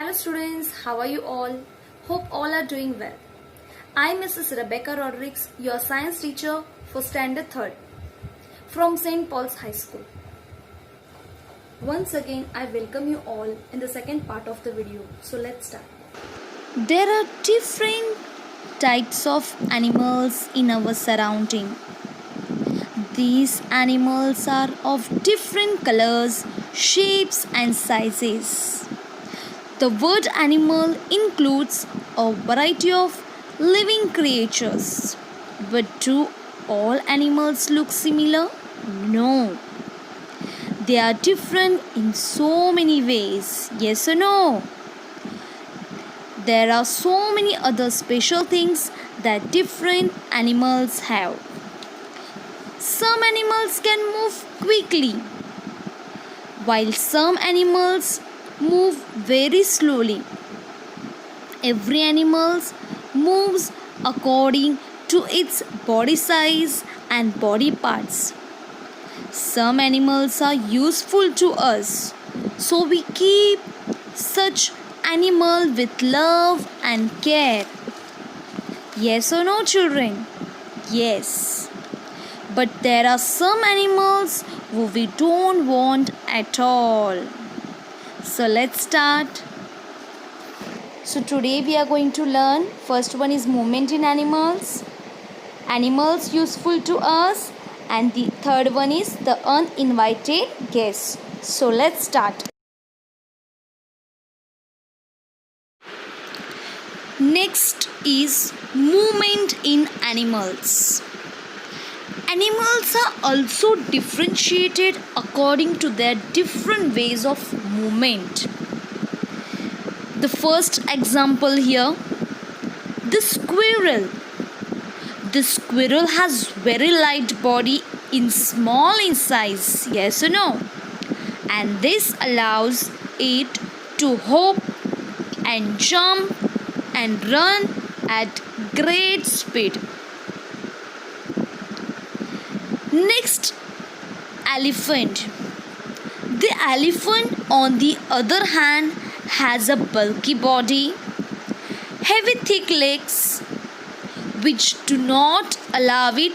Hello students, how are you all? Hope all are doing well. I am Mrs. Rebecca Rodriguez, your science teacher for Standard 3rd from St. Paul's High School. Once again, I welcome you all in the second part of the video. So let's start. There are different types of animals in our surrounding. These animals are of different colors, shapes and sizes. The word animal includes a variety of living creatures. But do all animals look similar? No. They are different in so many ways. Yes or no? There are so many other special things that different animals have. Some animals can move quickly, while some animals move very slowly. Every animal moves according to its body size and body parts. Some animals are useful to us, so we keep such animal with love and care. Yes or no, children? Yes. But there are some animals who we don't want at all. So let's start. So today we are going to learn. First one is movement in animals. Animals useful to us. And the third one is the uninvited guests. So let's start. Next is movement in animals. Animals are also differentiated according to their different ways of movement. The first example here, the squirrel. The squirrel has very light body in small in size, yes or no? And this allows it to hop and jump and run at great speed. Next, elephant. The elephant on the other hand has a bulky body, heavy thick legs which do not allow it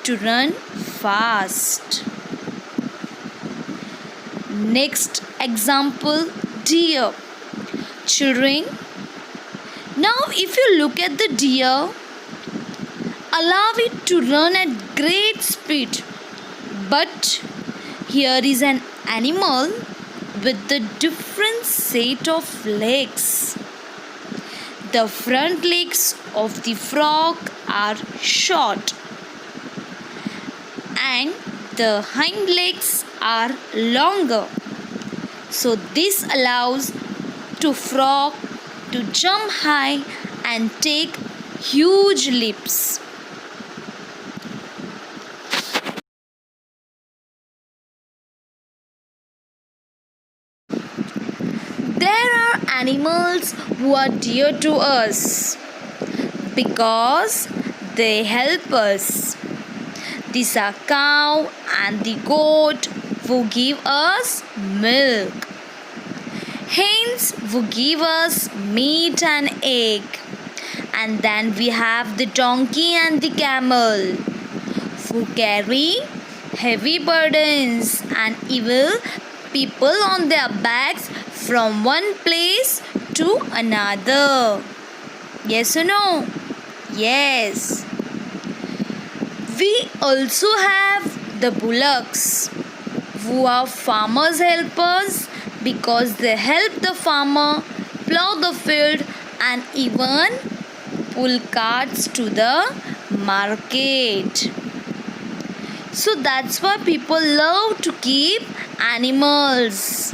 to run fast. Next example, deer. Children, now if you look at the deer, allow it to run at great speed. But here is an animal with the different set of legs. The front legs of the frog are short and the hind legs are longer. So this allows to frog to jump high and take huge leaps. There are animals who are dear to us because they help us. These are cow and the goat who give us milk. Hens who give us meat and egg. And then we have the donkey and the camel who carry heavy burdens and evil people on their backs from one place to another. Yes or no? Yes. We also have the bullocks who are farmers' helpers because they help the farmer plow the field and even pull carts to the market. So that's why people love to keep animals.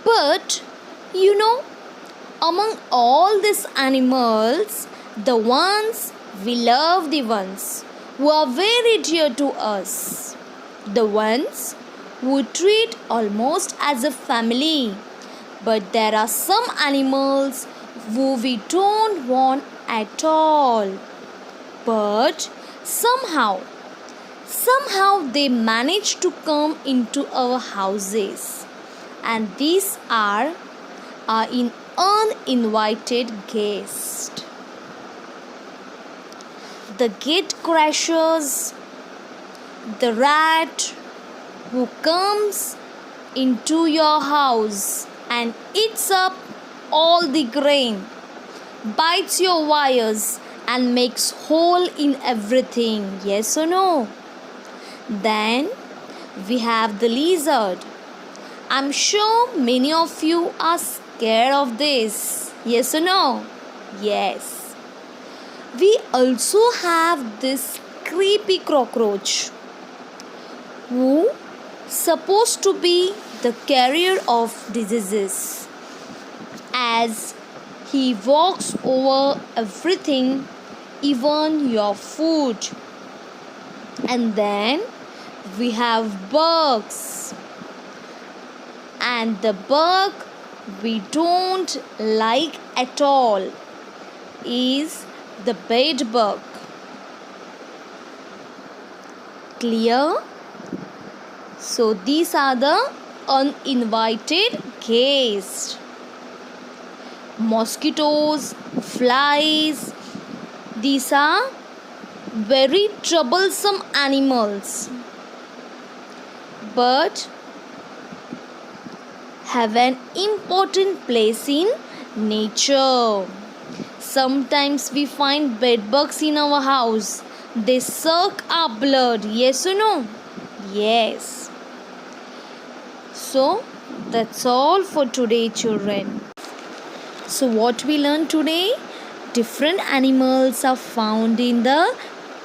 But among all these animals, the ones we love, the ones who are very dear to us, the ones who treat almost as a family. But there are some animals who we don't want at all. But somehow Somehow they manage to come into our houses, and these are in uninvited guests. The gate crashers, the rat who comes into your house and eats up all the grain, bites your wires and makes hole in everything. Yes or no? Then we have the lizard. I'm sure many of you are scared of this. Yes or no? Yes. We also have this creepy cockroach who supposed to be the carrier of diseases, as he walks over everything, even your food. And then we have bugs, and the bug we don't like at all is the bed bug. Clear? So these are the uninvited guests. Mosquitoes, flies, these are very troublesome animals, but have an important place in nature. Sometimes we find bed bugs in our house. They suck our blood. Yes or no? Yes. So that's all for today, children. So what we learned today? Different animals are found in the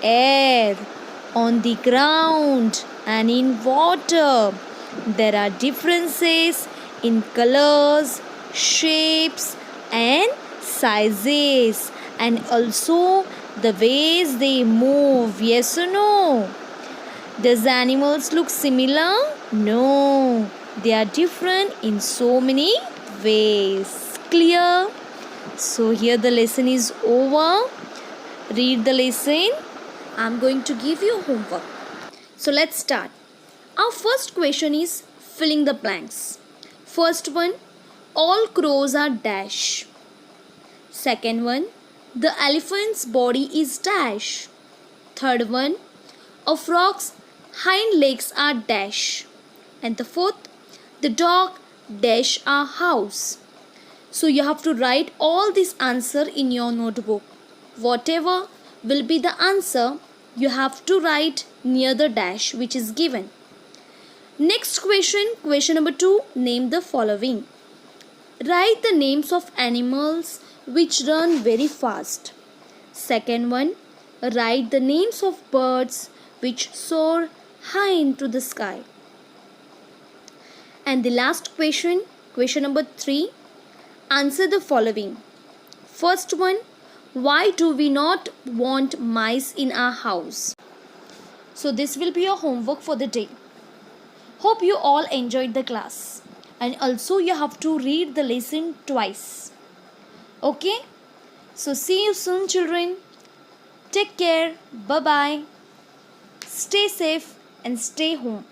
air, on the ground, and in water. There are differences in colors, shapes, and sizes, and also the ways they move. Yes or no? Does the animals look similar? No, they are different in so many ways. Clear? So here the lesson is over. Read the lesson. I'm going to give you homework. So let's start. Our first question is filling the blanks. First one, all crows are dash. Second one, the elephant's body is dash. Third one, a frog's hind legs are dash. And the fourth, the dog dash a house. So you have to write all this answer in your notebook. Whatever will be the answer, you have to write near the dash which is given. Next question, question number 2, name the following. Write the names of animals which run very fast. Second one, write the names of birds which soar high into the sky. And the last question, question number 3, answer the following. First one, why do we not want mice in our house? So this will be your homework for the day. Hope you all enjoyed the class. And also you have to read the lesson twice. Okay? So see you soon, children. Take care. Bye-bye. Stay safe and stay home.